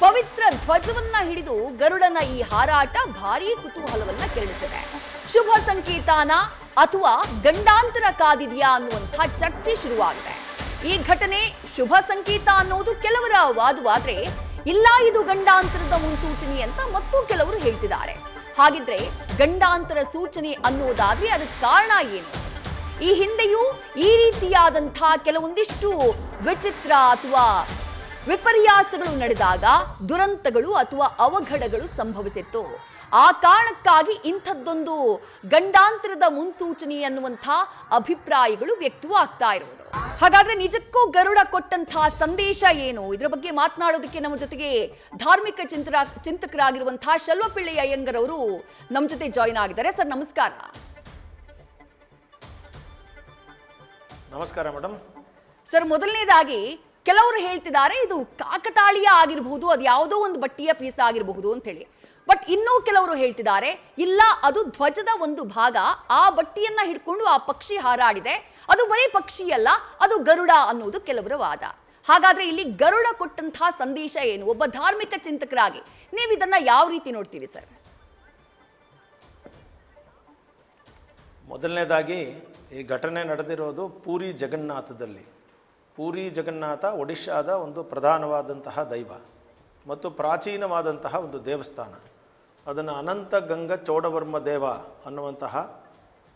ಪವಿತ್ರ ಧ್ವಜವನ್ನ ಹಿಡಿದು ಗರುಡನ ಈ ಹಾರಾಟ ಭಾರೀ ಕುತೂಹಲವನ್ನ ಕೆರಳಿಸಿದೆ. ಶುಭ ಸಂಕೇತನ ಅಥವಾ ಗಂಡಾಂತರ ಕಾದಿದೆಯಾ ಅನ್ನುವಂಥ ಚರ್ಚೆ ಶುರುವಾಗಿದೆ. ಈ ಘಟನೆ ಶುಭ ಸಂಕೇತ ಅನ್ನೋದು ಕೆಲವರ ವಾದವಾದ್ರೆ, ಇಲ್ಲ ಇದು ಗಂಡಾಂತರದ ಮುನ್ಸೂಚನೆ ಅಂತ ಮತ್ತೂ ಕೆಲವರು ಹೇಳ್ತಿದ್ದಾರೆ. ಹಾಗಿದ್ರೆ ಗಂಡಾಂತರ ಸೂಚನೆ ಅನ್ನೋದಾದ್ರೆ ಅದಕ್ಕೆ ಕಾರಣ ಏನು? ಈ ಹಿಂದೆಯೂ ಈ ರೀತಿಯಾದಂತಹ ಕೆಲವೊಂದಿಷ್ಟು ವಿಚಿತ್ರ ಅಥವಾ ವಿಪರ್ಯಾಸಗಳು ನಡೆದಾಗ ದುರಂತಗಳು ಅಥವಾ ಅವಘಡಗಳು ಸಂಭವಿಸಿತ್ತು. ಆ ಕಾರಣಕ್ಕಾಗಿ ಇಂಥದ್ದೊಂದು ಗಂಡಾಂತರದ ಮುನ್ಸೂಚನೆ ಅನ್ನುವಂಥ ಅಭಿಪ್ರಾಯಗಳು ವ್ಯಕ್ತವಾಗ್ತಾ ಇರೋದು. ಹಾಗಾದ್ರೆ ನಿಜಕ್ಕೂ ಗರುಡ ಕೊಟ್ಟಂತಹ ಸಂದೇಶ ಏನು? ಇದರ ಬಗ್ಗೆ ಮಾತನಾಡೋದಕ್ಕೆ ನಮ್ಮ ಜೊತೆಗೆ ಧಾರ್ಮಿಕ ಚಿಂತಕರಾಗಿರುವಂತಹ ಶಲ್ವಪಿಳ್ಳಿ ಅಯ್ಯಂಗರ್ ಅವರು ನಮ್ಮ ಜೊತೆ ಜಾಯಿನ್ ಆಗಿದ್ದಾರೆ. ಸರ್ ನಮಸ್ಕಾರ. ನಮಸ್ಕಾರ ಮೇಡಮ್. ಸರ್, ಮೊದಲನೇದಾಗಿ ಕೆಲವರು ಹೇಳ್ತಿದ್ದಾರೆ ಇದು ಕಾಕತಾಳೀಯ ಆಗಿರಬಹುದು, ಅದು ಯಾವುದೋ ಒಂದು ಬಟ್ಟೆಯ ಪೀಸ್ ಆಗಿರಬಹುದು ಅಂತ ಹೇಳಿ. ಬಟ್ ಇನ್ನೂ ಕೆಲವರು ಹೇಳ್ತಿದ್ದಾರೆ ಇಲ್ಲ, ಅದು ಧ್ವಜದ ಒಂದು ಭಾಗ, ಆ ಬಟ್ಟೆಯನ್ನ ಹಿಡ್ಕೊಂಡು ಆ ಪಕ್ಷಿ ಹಾರಾಡಿದೆ, ಅದು ಬರೀ ಪಕ್ಷಿ ಅಲ್ಲ, ಅದು ಗರುಡ ಅನ್ನೋದು ಕೆಲವರ ವಾದ. ಹಾಗಾದ್ರೆ ಇಲ್ಲಿ ಗರುಡ ಕೊಟ್ಟಂತಹ ಸಂದೇಶ ಏನು? ಒಬ್ಬ ಧಾರ್ಮಿಕ ಚಿಂತಕರಾಗಿ ನೀವು ಇದನ್ನ ಯಾವ ರೀತಿ ನೋಡ್ತೀರಿ ಸರ್? ಮೊದಲನೇದಾಗಿ ಈ ಘಟನೆ ನಡೆದಿರೋದು ಪೂರಿ ಜಗನ್ನಾಥದಲ್ಲಿ. ಪೂರಿ ಜಗನ್ನಾಥ ಒಡಿಶಾದ ಒಂದು ಪ್ರಧಾನವಾದಂತಹ ದೈವ ಮತ್ತು ಪ್ರಾಚೀನವಾದಂತಹ ಒಂದು ದೇವಸ್ಥಾನ. ಅದನ್ನು ಅನಂತ ಗಂಗ ಚೌಡವರ್ಮ ದೇವ ಅನ್ನುವಂತಹ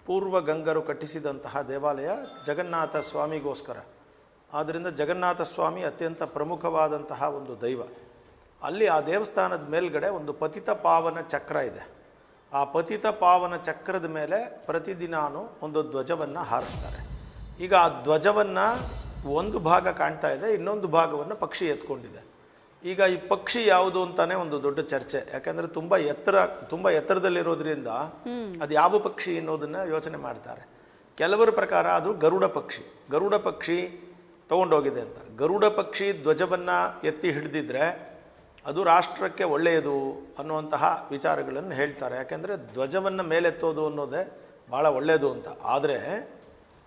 ಪೂರ್ವ ಗಂಗರು ಕಟ್ಟಿಸಿದಂತಹ ದೇವಾಲಯ ಜಗನ್ನಾಥ ಸ್ವಾಮಿಗೋಸ್ಕರ. ಆದ್ದರಿಂದ ಜಗನ್ನಾಥ ಸ್ವಾಮಿ ಅತ್ಯಂತ ಪ್ರಮುಖವಾದಂತಹ ಒಂದು ದೈವ. ಅಲ್ಲಿ ಆ ದೇವಸ್ಥಾನದ ಮೇಲ್ಗಡೆ ಒಂದು ಪತಿತ ಪಾವನ ಚಕ್ರ ಇದೆ. ಆ ಪತಿತ ಪಾವನ ಚಕ್ರದ ಮೇಲೆ ಪ್ರತಿದಿನಾನು ಒಂದು ಧ್ವಜವನ್ನು ಹಾರಿಸ್ತಾರೆ. ಈಗ ಆ ಧ್ವಜವನ್ನು ಒಂದು ಭಾಗ ಕಾಣ್ತಾ ಇದೆ, ಇನ್ನೊಂದು ಭಾಗವನ್ನು ಪಕ್ಷಿ ಎತ್ಕೊಂಡಿದೆ. ಈಗ ಈ ಪಕ್ಷಿ ಯಾವುದು ಅಂತಾನೆ ಒಂದು ದೊಡ್ಡ ಚರ್ಚೆ. ಯಾಕಂದರೆ ತುಂಬ ಎತ್ತರದಲ್ಲಿರೋದ್ರಿಂದ ಅದು ಯಾವ ಪಕ್ಷಿ ಅನ್ನೋದನ್ನ ಯೋಚನೆ ಮಾಡ್ತಾರೆ. ಕೆಲವರ ಪ್ರಕಾರ ಅದು ಗರುಡ ಪಕ್ಷಿ. ಗರುಡ ಪಕ್ಷಿ ತಗೊಂಡೋಗಿದೆ ಅಂತ. ಗರುಡ ಪಕ್ಷಿ ಧ್ವಜವನ್ನು ಎತ್ತಿ ಹಿಡಿದಿದ್ರೆ ಅದು ರಾಷ್ಟ್ರಕ್ಕೆ ಒಳ್ಳೆಯದು ಅನ್ನುವಂತಹ ವಿಚಾರಗಳನ್ನು ಹೇಳ್ತಾರೆ. ಯಾಕೆಂದರೆ ಧ್ವಜವನ್ನು ಮೇಲೆತ್ತೋದು ಅನ್ನೋದೇ ಭಾಳ ಒಳ್ಳೆಯದು ಅಂತ. ಆದರೆ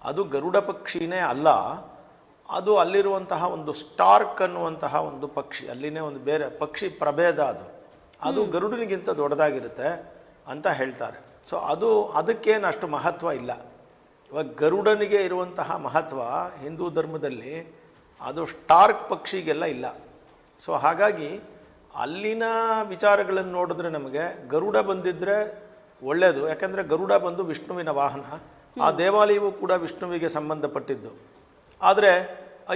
ಅದು ಗರುಡ ಪಕ್ಷಿನೇ ಅಲ್ಲ, ಅದು ಅಲ್ಲಿರುವಂತಹ ಒಂದು ಸ್ಟಾರ್ಕ್ ಅನ್ನುವಂತಹ ಒಂದು ಪಕ್ಷಿ, ಅಲ್ಲಿನೇ ಒಂದು ಬೇರೆ ಪಕ್ಷಿ ಪ್ರಭೇದ. ಅದು ಗರುಡನಿಗಿಂತ ದೊಡ್ಡದಾಗಿರುತ್ತೆ ಅಂತ ಹೇಳ್ತಾರೆ. ಸೊ ಅದಕ್ಕೇನು ಅಷ್ಟು ಮಹತ್ವ ಇಲ್ಲ. ಇವಾಗ ಗರುಡನಿಗೆ ಇರುವಂತಹ ಮಹತ್ವ ಹಿಂದೂ ಧರ್ಮದಲ್ಲಿ ಅದು ಸ್ಟಾರ್ಕ್ ಪಕ್ಷಿಗೆಲ್ಲ ಇಲ್ಲ. ಸೊ ಹಾಗಾಗಿ ಅಲ್ಲಿನ ವಿಚಾರಗಳನ್ನು ನೋಡಿದ್ರೆ ನಮಗೆ ಗರುಡ ಬಂದಿದ್ದರೆ ಒಳ್ಳೆಯದು. ಯಾಕೆಂದರೆ ಗರುಡ ಬಂದು ವಿಷ್ಣುವಿನ ವಾಹನ. ಆ ದೇವಾಲಯವೂ ಕೂಡ ವಿಷ್ಣುವಿಗೆ ಸಂಬಂಧಪಟ್ಟಿದ್ದು. ಆದರೆ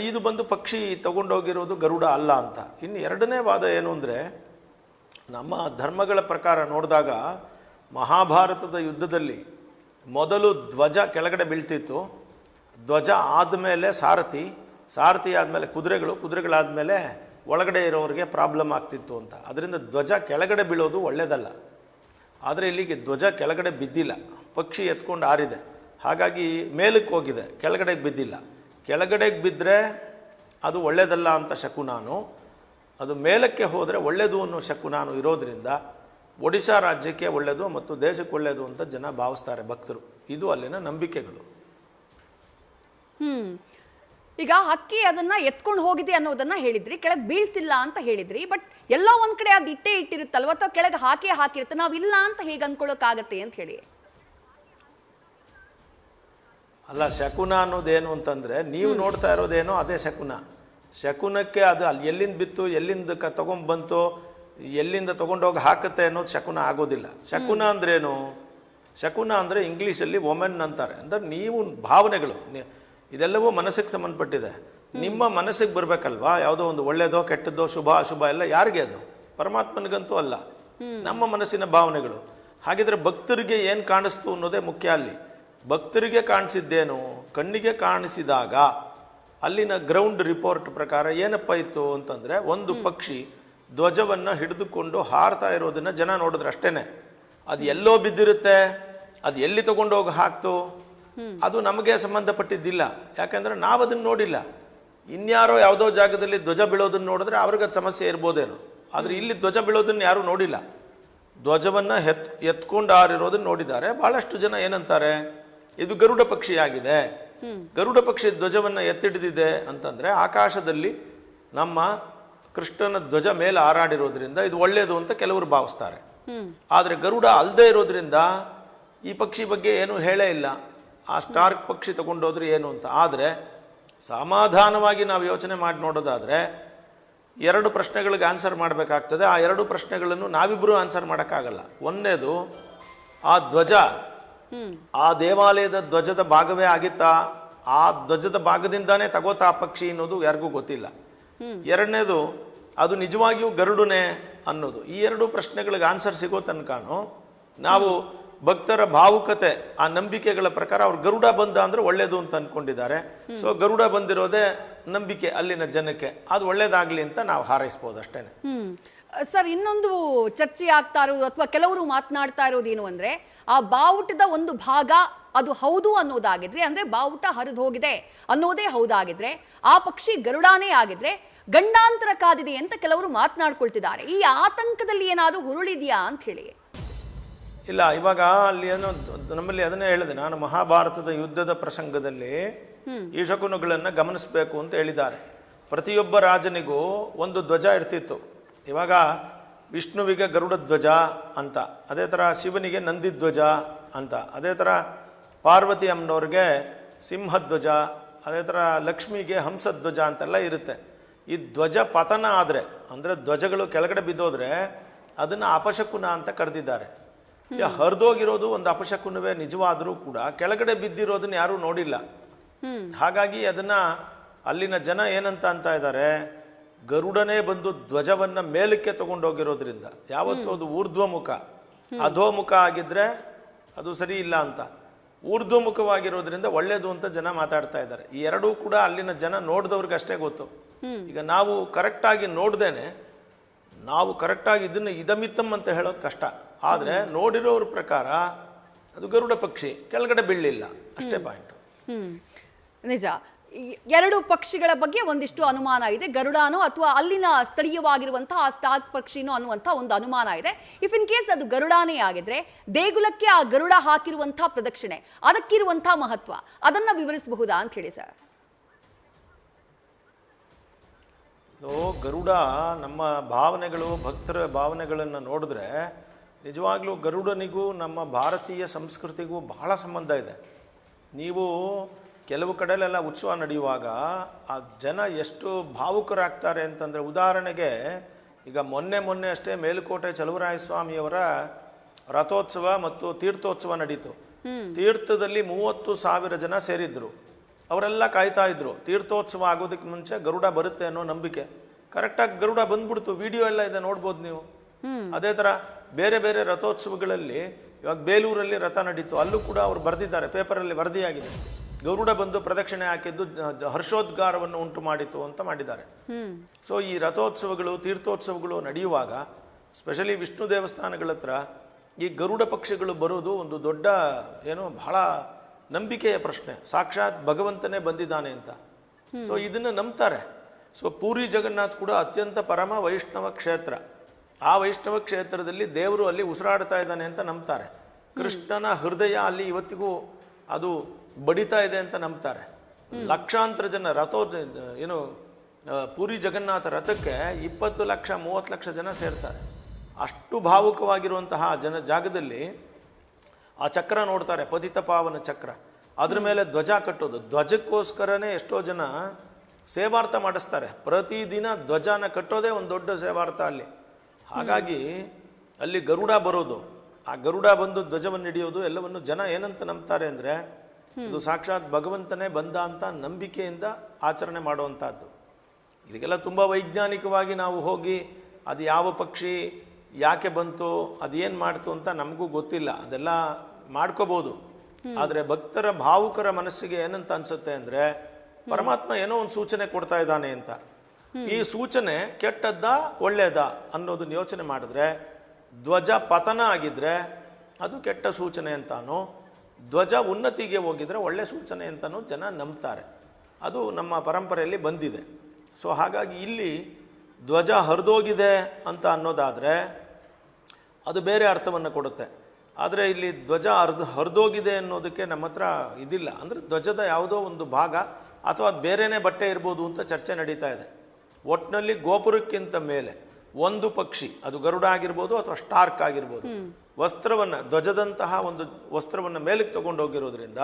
ಇದು ಬಂದು ಪಕ್ಷಿ ತಗೊಂಡೋಗಿರೋದು ಗರುಡ ಅಲ್ಲ ಅಂತ. ಇನ್ನು ಎರಡನೇ ವಾದ ಏನು ಅಂದರೆ, ನಮ್ಮ ಧರ್ಮಗಳ ಪ್ರಕಾರ ನೋಡಿದಾಗ ಮಹಾಭಾರತದ ಯುದ್ಧದಲ್ಲಿ ಮೊದಲು ಧ್ವಜ ಕೆಳಗಡೆ ಬೀಳ್ತಿತ್ತು. ಧ್ವಜ ಆದಮೇಲೆ ಸಾರಥಿ ಆದಮೇಲೆ ಕುದುರೆಗಳಾದಮೇಲೆ ಒಳಗಡೆ ಇರೋರಿಗೆ ಪ್ರಾಬ್ಲಮ್ ಆಗ್ತಿತ್ತು ಅಂತ. ಅದರಿಂದ ಧ್ವಜ ಕೆಳಗಡೆ ಬೀಳೋದು ಒಳ್ಳೆಯದಲ್ಲ. ಆದರೆ ಇಲ್ಲಿಗೆ ಧ್ವಜ ಕೆಳಗಡೆ ಬಿದ್ದಿಲ್ಲ, ಪಕ್ಷಿ ಎತ್ಕೊಂಡು ಹಾರಿದೆ. ಹಾಗಾಗಿ ಮೇಲಕ್ಕೆ ಹೋಗಿದೆ, ಕೆಳಗಡೆಗೆ ಬಿದ್ದಿಲ್ಲ. ಕೆಳಗಡೆಗೆ ಬಿದ್ದರೆ ಅದು ಒಳ್ಳೆಯದಲ್ಲ ಅಂತ ಶಕುನಾನು, ಅದು ಮೇಲಕ್ಕೆ ಹೋದರೆ ಒಳ್ಳೆಯದು ಅನ್ನೋ ಶಕುನಾನು ಇರೋದರಿಂದ ಒಡಿಶಾ ರಾಜ್ಯಕ್ಕೆ ಒಳ್ಳೆಯದು ಮತ್ತು ದೇಶಕ್ಕೆ ಒಳ್ಳೆಯದು ಅಂತ ಜನ ಭಾವಿಸ್ತಾರೆ ಭಕ್ತರು. ಇದು ಅಲ್ಲಿನ ನಂಬಿಕೆಗಳು. ಈಗ ಹಕ್ಕಿ ಅದನ್ನ ಎತ್ಕೊಂಡು ಹೋಗಿದೆ ಅನ್ನೋದನ್ನ ಹೇಳಿದ್ರಿ, ಕೆಳಗೆ ಬೀಳ್ಸಿಲ್ಲ ಅಂತ ಹೇಳಿದ್ರಿ. ಬಟ್ ಎಲ್ಲೋ ಒಂದ್ ಕಡೆ ಅದು ಇಟ್ಟಿರುತ್ತಲ್ವ, ಅಥವಾ ಕೆಳಗೆ ಹಾಕಿರುತ್ತೆ, ನಾವಿಲ್ಲ ಅಂತ ಹೇಗೆ ಅನ್ಕೊಳ್ಳೋಕ್ಕಾಗತ್ತೆ ಅಂತ ಹೇಳಿ. ಅಲ್ಲ, ಶಕುನ ಅನ್ನೋದೇನು ಅಂತಂದರೆ ನೀವು ನೋಡ್ತಾ ಇರೋದೇನೋ ಅದೇ ಶಕುನ. ಶಕುನಕ್ಕೆ ಅದು ಅಲ್ಲಿ ಎಲ್ಲಿಂದ ಬಿತ್ತು, ಎಲ್ಲಿಂದ ತೊಗೊಂಡ್ಬಂತು, ಎಲ್ಲಿಂದ ತೊಗೊಂಡೋಗಿ ಹಾಕುತ್ತೆ ಅನ್ನೋದು ಶಕುನ ಆಗೋದಿಲ್ಲ. ಶಕುನ ಅಂದ್ರೇನು? ಶಕುನ ಅಂದರೆ ಇಂಗ್ಲೀಷಲ್ಲಿ ಒಮೆನ್ ಅಂತಾರೆ. ಅಂದರೆ ನೀವು ಭಾವನೆಗಳು, ಇದೆಲ್ಲವೂ ಮನಸ್ಸಿಗೆ ಸಂಬಂಧಪಟ್ಟಿದೆ. ನಿಮ್ಮ ಮನಸ್ಸಿಗೆ ಬರಬೇಕಲ್ವಾ, ಯಾವುದೋ ಒಂದು ಒಳ್ಳೆಯದೋ ಕೆಟ್ಟದ್ದೋ ಶುಭ ಅಶುಭ ಎಲ್ಲ ಯಾರಿಗೆ? ಅದು ಪರಮಾತ್ಮನಿಗಂತೂ ಅಲ್ಲ, ನಮ್ಮ ಮನಸ್ಸಿನ ಭಾವನೆಗಳು. ಹಾಗಿದ್ರೆ ಭಕ್ತರಿಗೆ ಏನು ಕಾಣಿಸ್ತು ಅನ್ನೋದೇ ಮುಖ್ಯ. ಅಲ್ಲಿ ಭಕ್ತರಿಗೆ ಕಾಣಿಸಿದ್ದೇನು? ಕಣ್ಣಿಗೆ ಕಾಣಿಸಿದಾಗ ಅಲ್ಲಿನ ಗ್ರೌಂಡ್ ರಿಪೋರ್ಟ್ ಪ್ರಕಾರ ಏನಪ್ಪ ಇತ್ತು ಅಂತಂದರೆ, ಒಂದು ಪಕ್ಷಿ ಧ್ವಜವನ್ನು ಹಿಡಿದುಕೊಂಡು ಹಾರ್ತಾ ಇರೋದನ್ನು ಜನ ನೋಡಿದ್ರೆ ಅಷ್ಟೇ. ಅದು ಎಲ್ಲೋ ಬಿದ್ದಿರುತ್ತೆ, ಅದು ಎಲ್ಲಿ ತಗೊಂಡೋಗಿ ಹಾಕ್ತು ಅದು ನಮಗೆ ಸಂಬಂಧಪಟ್ಟಿದ್ದಿಲ್ಲ. ಯಾಕಂದರೆ ನಾವು ಅದನ್ನು ನೋಡಿಲ್ಲ. ಇನ್ಯಾರೋ ಯಾವುದೋ ಜಾಗದಲ್ಲಿ ಧ್ವಜ ಬೀಳೋದನ್ನು ನೋಡಿದ್ರೆ ಅವ್ರಿಗೆ ಅದು ಸಮಸ್ಯೆ ಇರ್ಬೋದೇನೋ. ಆದರೆ ಇಲ್ಲಿ ಧ್ವಜ ಬೀಳೋದನ್ನು ಯಾರೂ ನೋಡಿಲ್ಲ. ಧ್ವಜವನ್ನು ಎತ್ಕೊಂಡು ಹಾರಿರೋದನ್ನು ನೋಡಿದ್ದಾರೆ. ಭಾಳಷ್ಟು ಜನ ಏನಂತಾರೆ, ಇದು ಗರುಡ ಪಕ್ಷಿಯಾಗಿದೆ, ಗರುಡ ಪಕ್ಷಿ ಧ್ವಜವನ್ನು ಎತ್ತಿಡಿದಿದೆ ಅಂತಂದರೆ ಆಕಾಶದಲ್ಲಿ ನಮ್ಮ ಕೃಷ್ಣನ ಧ್ವಜ ಮೇಲೆ ಹಾರಾಡಿರೋದ್ರಿಂದ ಇದು ಒಳ್ಳೆಯದು ಅಂತ ಕೆಲವರು ಭಾವಿಸ್ತಾರೆ. ಆದರೆ ಗರುಡ ಅಲ್ಲದೆ ಇರೋದ್ರಿಂದ ಈ ಪಕ್ಷಿ ಬಗ್ಗೆ ಏನು ಹೇಳೇ ಇಲ್ಲ. ಆ ಸ್ಟಾರ್ಕ್ ಪಕ್ಷಿ ತಗೊಂಡೋದ್ರೆ ಏನು ಅಂತ. ಆದರೆ ಸಮಾಧಾನವಾಗಿ ನಾವು ಯೋಚನೆ ಮಾಡಿ ನೋಡೋದಾದರೆ 2 ಪ್ರಶ್ನೆಗಳಿಗೆ ಆನ್ಸರ್ ಮಾಡಬೇಕಾಗ್ತದೆ. ಆ 2 ಪ್ರಶ್ನೆಗಳನ್ನು ನಾವಿಬ್ಬರು ಆನ್ಸರ್ ಮಾಡೋಕ್ಕಾಗಲ್ಲ. ಒಂದನೇದು, ಆ ಧ್ವಜ ಆ ದೇವಾಲಯದ ಧ್ವಜದ ಭಾಗವೇ ಆಗಿತ್ತಾ, ಆ ಧ್ವಜದ ಭಾಗದಿಂದಾನೇ ತಗೋತಾ ಪಕ್ಷಿ ಅನ್ನೋದು ಯಾರಿಗೂ ಗೊತ್ತಿಲ್ಲ. ಎರಡನೇದು, ಅದು ನಿಜವಾಗಿಯೂ ಗರುಡನೇ ಅನ್ನೋದು. ಈ 2 ಪ್ರಶ್ನೆಗಳಿಗೆ ಆನ್ಸರ್ ಸಿಗೋ ತನಕನೂ ನಾವು ಭಕ್ತರ ಭಾವುಕತೆ, ಆ ನಂಬಿಕೆಗಳ ಪ್ರಕಾರ ಅವ್ರು ಗರುಡ ಬಂದ ಅಂದ್ರೆ ಒಳ್ಳೇದು ಅಂತ ಅನ್ಕೊಂಡಿದ್ದಾರೆ. ಸೊ ಗರುಡ ಬಂದಿರೋದೇ ನಂಬಿಕೆ ಅಲ್ಲಿನ ಜನಕ್ಕೆ, ಅದು ಒಳ್ಳೇದಾಗ್ಲಿ ಅಂತ ನಾವು ಹಾರೈಸ್ಬೋದು ಅಷ್ಟೇನೆ. ಸರ್, ಇನ್ನೊಂದು ಚರ್ಚೆ ಆಗ್ತಾ ಇರೋದು ಅಥವಾ ಕೆಲವರು ಮಾತನಾಡ್ತಾ ಇರೋದೇನು ಅಂದ್ರೆ, ಆ ಬಾವುಟದ ಒಂದು ಭಾಗ ಅದು ಹೌದು ಅನ್ನೋದಾಗಿದ್ರೆ, ಅಂದ್ರೆ ಬಾವುಟ ಹರಿದು ಹೋಗಿದೆ ಅನ್ನೋದೇ ಹೌದಾಗಿದ್ರೆ, ಆ ಪಕ್ಷಿ ಗರುಡಾನೇ ಆಗಿದ್ರೆ ಗಂಡಾಂತರ ಕಾದಿದೆ ಅಂತ ಕೆಲವರು ಮಾತನಾಡ್ಕೊಳ್ತಿದ್ದಾರೆ. ಈ ಆತಂಕದಲ್ಲಿ ಏನಾದರೂ ಹುರುಳಿದೆಯಾ ಅಂತ ಹೇಳಿ. ಇಲ್ಲ, ಇವಾಗ ಅಲ್ಲಿ ಏನೋ ನಮ್ಮಲ್ಲಿ ಅದನ್ನೇ ಹೇಳಿದೆ ನಾನು, ಮಹಾಭಾರತದ ಯುದ್ಧದ ಪ್ರಸಂಗದಲ್ಲಿ ಈ ಶಕುನಗಳನ್ನು ಗಮನಿಸಬೇಕು ಅಂತ ಹೇಳಿದ್ದಾರೆ. ಪ್ರತಿಯೊಬ್ಬ ರಾಜನಿಗೂ ಒಂದು ಧ್ವಜ ಇರ್ತಿತ್ತು. ಇವಾಗ ವಿಷ್ಣುವಿಗೆ ಗರುಡ ಧ್ವಜ ಅಂತ, ಅದೇ ಥರ ಶಿವನಿಗೆ ನಂದಿ ಧ್ವಜ ಅಂತ, ಅದೇ ಥರ ಪಾರ್ವತಿ ಅಮ್ಮನವ್ರಿಗೆ ಸಿಂಹಧ್ವಜ, ಅದೇ ಥರ ಲಕ್ಷ್ಮಿಗೆ ಹಂಸಧ್ವಜ ಅಂತೆಲ್ಲ ಇರುತ್ತೆ. ಈ ಧ್ವಜ ಪತನ ಆದರೆ, ಅಂದರೆ ಧ್ವಜಗಳು ಕೆಳಗಡೆ ಬಿದ್ದೋದ್ರೆ ಅದನ್ನು ಅಪಶಕುನ ಅಂತ ಕರೆದಿದ್ದಾರೆ. ಹರಿದೋಗಿರೋದು ಒಂದು ಅಪಶಕುನವೇ ನಿಜವಾದರೂ ಕೂಡ ಕೆಳಗಡೆ ಬಿದ್ದಿರೋದನ್ನ ಯಾರೂ ನೋಡಿಲ್ಲ. ಹಾಗಾಗಿ ಅದನ್ನ ಅಲ್ಲಿನ ಜನ ಏನಂತ ಅಂತ ಇದ್ದಾರೆ, ಗರುಡನೇ ಬಂದು ಧ್ವಜವನ್ನ ಮೇಲಕ್ಕೆ ತಗೊಂಡೋಗಿರೋದ್ರಿಂದ, ಯಾವತ್ತೂ ಅದು ಊರ್ಧ್ವಮುಖ, ಅಧೋಮುಖ ಆಗಿದ್ರೆ ಅದು ಸರಿ ಇಲ್ಲ ಅಂತ, ಊರ್ಧ್ವಮುಖವಾಗಿರೋದ್ರಿಂದ ಒಳ್ಳೇದು ಅಂತ ಜನ ಮಾತಾಡ್ತಾ ಇದ್ದಾರೆ. ಈ ಎರಡೂ ಕೂಡ ಅಲ್ಲಿನ ಜನ ನೋಡಿದವ್ರಿಗೆ ಅಷ್ಟೇ ಗೊತ್ತು. ಈಗ ನಾವು ಕರೆಕ್ಟಾಗಿ ನೋಡ್ದೇನೆ ನಾವು ಕರೆಕ್ಟಾಗಿ ಇದನ್ನು ಇದಮಿತ್ತಮ್ ಅಂತ ಹೇಳೋದು ಕಷ್ಟ. ಆದರೆ ನೋಡಿರೋರ ಪ್ರಕಾರ ಅದು ಗರುಡ ಪಕ್ಷಿ ಕೆಳಗಡೆ ಬೀಳಲಿಲ್ಲ, ಅಷ್ಟೇ ಪಾಯಿಂಟ್. ನಿಜ. 2 ಪಕ್ಷಿಗಳ ಬಗ್ಗೆ ಒಂದಿಷ್ಟು ಅನುಮಾನ ಇದೆ. ಗರುಡನೋ ಅಥವಾ ಅಲ್ಲಿನ ಸ್ಥಳೀಯವಾಗಿರುವಂತಹ ಆ ಸ್ಟಾರ್ಕ್ ಪಕ್ಷಿನೋ ಅನ್ನುವಂಥ ಒಂದು ಅನುಮಾನ ಇದೆ. ಇಫ್ ಇನ್ ಕೇಸ್ ಅದು ಗರುಡಾನೇ ಆಗಿದ್ರೆ, ದೇಗುಲಕ್ಕೆ ಆ ಗರುಡ ಹಾಕಿರುವಂತಹ ಪ್ರದಕ್ಷಿಣೆ, ಅದಕ್ಕಿರುವಂತಹ ಮಹತ್ವ, ಅದನ್ನ ವಿವರಿಸಬಹುದಾ ಅಂತ ಹೇಳಿ ಸರ್. ಗರುಡ ನಮ್ಮ ಭಾವನೆಗಳು, ಭಕ್ತರ ಭಾವನೆಗಳನ್ನು ನೋಡಿದ್ರೆ ನಿಜವಾಗ್ಲೂ ಗರುಡನಿಗೂ ನಮ್ಮ ಭಾರತೀಯ ಸಂಸ್ಕೃತಿಗೂ ಬಹಳ ಸಂಬಂಧ ಇದೆ. ನೀವು ಕೆಲವು ಕಡೆಲೆಲ್ಲ ಉತ್ಸವ ನಡೆಯುವಾಗ ಆ ಜನ ಎಷ್ಟು ಭಾವುಕರಾಗ್ತಾರೆ ಅಂತಂದರೆ, ಉದಾಹರಣೆಗೆ ಈಗ ಮೊನ್ನೆ ಅಷ್ಟೇ ಮೇಲುಕೋಟೆ ಚಲುವರಾಯಸ್ವಾಮಿಯವರ ರಥೋತ್ಸವ ಮತ್ತು ತೀರ್ಥೋತ್ಸವ ನಡೀತು. ತೀರ್ಥದಲ್ಲಿ 30,000 ಜನ ಸೇರಿದ್ರು. ಅವರೆಲ್ಲ ಕಾಯ್ತಾ ಇದ್ರು ತೀರ್ಥೋತ್ಸವ ಆಗೋದಕ್ಕೆ ಮುಂಚೆ ಗರುಡ ಬರುತ್ತೆ ಅನ್ನೋ ನಂಬಿಕೆ. ಕರೆಕ್ಟಾಗಿ ಗರುಡ ಬಂದ್ಬಿಡ್ತು, ವಿಡಿಯೋ ಎಲ್ಲ ಇದೆ, ನೋಡ್ಬೋದು ನೀವು. ಅದೇ ಥರ ಬೇರೆ ಬೇರೆ ರಥೋತ್ಸವಗಳಲ್ಲಿ, ಇವಾಗ ಬೇಲೂರಲ್ಲಿ ರಥ ನಡೀತು, ಅಲ್ಲೂ ಕೂಡ ಅವ್ರು ಬರೆದಿದ್ದಾರೆ, ಪೇಪರಲ್ಲಿ ವರದಿಯಾಗಿದೆ, ಗರುಡ ಬಂದು ಪ್ರದಕ್ಷಿಣೆ ಹಾಕಿದ್ದು ಹರ್ಷೋದ್ಗಾರವನ್ನು ಉಂಟು ಮಾಡಿತು ಅಂತ ಮಾಡಿದ್ದಾರೆ. ಸೊ ಈ ರಥೋತ್ಸವಗಳು, ತೀರ್ಥೋತ್ಸವಗಳು ನಡೆಯುವಾಗ ಸ್ಪೆಷಲಿ ವಿಷ್ಣು ದೇವಸ್ಥಾನಗಳ ಹತ್ರ ಈ ಗರುಡ ಪಕ್ಷಿಗಳು ಬರೋದು ಒಂದು ದೊಡ್ಡ ಬಹಳ ನಂಬಿಕೆಯ ಪ್ರಶ್ನೆ. ಸಾಕ್ಷಾತ್ ಭಗವಂತನೇ ಬಂದಿದ್ದಾನೆ ಅಂತ. ಸೊ ಇದನ್ನು ನಂಬ್ತಾರೆ. ಸೊ ಪೂರಿ ಜಗನ್ನಾಥ್ ಕೂಡ ಅತ್ಯಂತ ಪರಮ ವೈಷ್ಣವ ಕ್ಷೇತ್ರ. ಆ ವೈಷ್ಣವ ಕ್ಷೇತ್ರದಲ್ಲಿ ದೇವರು ಅಲ್ಲಿ ಉಸಿರಾಡ್ತಾ ಇದ್ದಾನೆ ಅಂತ ನಂಬ್ತಾರೆ. ಕೃಷ್ಣನ ಹೃದಯ ಅಲ್ಲಿ ಇವತ್ತಿಗೂ ಅದು ಬಡಿತಾ ಇದೆ ಅಂತ ನಂಬ್ತಾರೆ. ಲಕ್ಷಾಂತರ ಜನ ಪೂರಿ ಜಗನ್ನಾಥ ರಥಕ್ಕೆ 20 ಲಕ್ಷ 30 ಲಕ್ಷ ಜನ ಸೇರ್ತಾರೆ. ಅಷ್ಟು ಭಾವುಕವಾಗಿರುವಂತಹ ಜಾಗದಲ್ಲಿ ಆ ಚಕ್ರ ನೋಡ್ತಾರೆ, ಪತಿತ ಪಾವನ ಚಕ್ರ, ಅದ್ರ ಮೇಲೆ ಧ್ವಜ ಕಟ್ಟೋದು. ಧ್ವಜಕ್ಕೋಸ್ಕರನೇ ಎಷ್ಟೋ ಜನ ಸೇವಾರ್ಥ ಮಾಡಿಸ್ತಾರೆ. ಪ್ರತಿದಿನ ಧ್ವಜನ ಕಟ್ಟೋದೇ ಒಂದು ದೊಡ್ಡ ಸೇವಾರ್ಥ ಅಲ್ಲಿ. ಹಾಗಾಗಿ ಅಲ್ಲಿ ಗರುಡ ಬರೋದು, ಆ ಗರುಡ ಬಂದು ಧ್ವಜವನ್ನು ಹಿಡಿಯೋದು ಎಲ್ಲವನ್ನು ಜನ ಏನಂತ ನಂಬ್ತಾರೆ ಅಂದರೆ, ಇದು ಸಾಕ್ಷಾತ್ ಭಗವಂತನೇ ಬಂದ ಅಂತ ನಂಬಿಕೆಯಿಂದ ಆಚರಣೆ ಮಾಡುವಂಥದ್ದು. ಇದಕ್ಕೆಲ್ಲ ತುಂಬ ವೈಜ್ಞಾನಿಕವಾಗಿ ನಾವು ಹೋಗಿ ಅದು ಯಾವ ಪಕ್ಷಿ ಯಾಕೆ ಬಂತು, ಅದೇನು ಮಾಡ್ತು ಅಂತ ನಮಗೂ ಗೊತ್ತಿಲ್ಲ, ಅದೆಲ್ಲ ಮಾಡ್ಕೋಬೋದು. ಆದರೆ ಭಕ್ತರ ಭಾವುಕರ ಮನಸ್ಸಿಗೆ ಏನಂತ ಅನ್ಸುತ್ತೆ ಅಂದರೆ, ಪರಮಾತ್ಮ ಏನೋ ಒಂದು ಸೂಚನೆ ಕೊಡ್ತಾ ಇದ್ದಾನೆ ಅಂತ. ಈ ಸೂಚನೆ ಕೆಟ್ಟದ್ದ ಒಳ್ಳೇದ ಅನ್ನೋದನ್ನ ಯೋಚನೆ ಮಾಡಿದ್ರೆ, ಧ್ವಜ ಪತನ ಆಗಿದ್ರೆ ಅದು ಕೆಟ್ಟ ಸೂಚನೆ ಅಂತಾನು, ಧ್ವಜ ಉನ್ನತಿಗೆ ಹೋಗಿದ್ರೆ ಒಳ್ಳೆ ಸೂಚನೆ ಅಂತಲೂ ಜನ ನಂಬ್ತಾರೆ. ಅದು ನಮ್ಮ ಪರಂಪರೆಯಲ್ಲಿ ಬಂದಿದೆ. ಸೊ ಹಾಗಾಗಿ ಇಲ್ಲಿ ಧ್ವಜ ಹರಿದೋಗಿದೆ ಅಂತ ಅನ್ನೋದಾದರೆ ಅದು ಬೇರೆ ಅರ್ಥವನ್ನು ಕೊಡುತ್ತೆ. ಆದರೆ ಇಲ್ಲಿ ಧ್ವಜ ಹರಿದೋಗಿದೆ ಅನ್ನೋದಕ್ಕೆ ನಮ್ಮ ಹತ್ರ ಇದಿಲ್ಲ. ಅಂದರೆ ಧ್ವಜದ ಯಾವುದೋ ಒಂದು ಭಾಗ ಅಥವಾ ಬೇರೆನೇ ಬಟ್ಟೆ ಇರ್ಬೋದು ಅಂತ ಚರ್ಚೆ ನಡೀತಾ ಇದೆ. ಒಟ್ಟಿನಲ್ಲಿ ಗೋಪುರಕ್ಕಿಂತ ಮೇಲೆ ಒಂದು ಪಕ್ಷಿ, ಅದು ಗರುಡ ಆಗಿರ್ಬೋದು ಅಥವಾ ಸ್ಟಾರ್ಕ್ ಆಗಿರ್ಬೋದು, ವಸ್ತ್ರವನ್ನು, ಧ್ವಜದಂತಹ ಒಂದು ವಸ್ತ್ರವನ್ನು ಮೇಲಕ್ಕೆ ತಗೊಂಡು ಹೋಗಿರೋದ್ರಿಂದ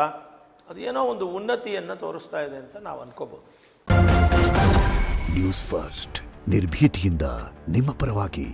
ಅದು ಏನೋ ಒಂದು ಉನ್ನತಿಯನ್ನು ತೋರಿಸ್ತಾ ಇದೆ ಅಂತ ನಾವು ಅನ್ಕೋಬಹುದು. ನ್ಯೂಸ್ ಫಸ್ಟ್ ನಿರ್ಭೀತಿಯಿಂದ ನಿಮ್ಮ ಪರವಾಗಿ.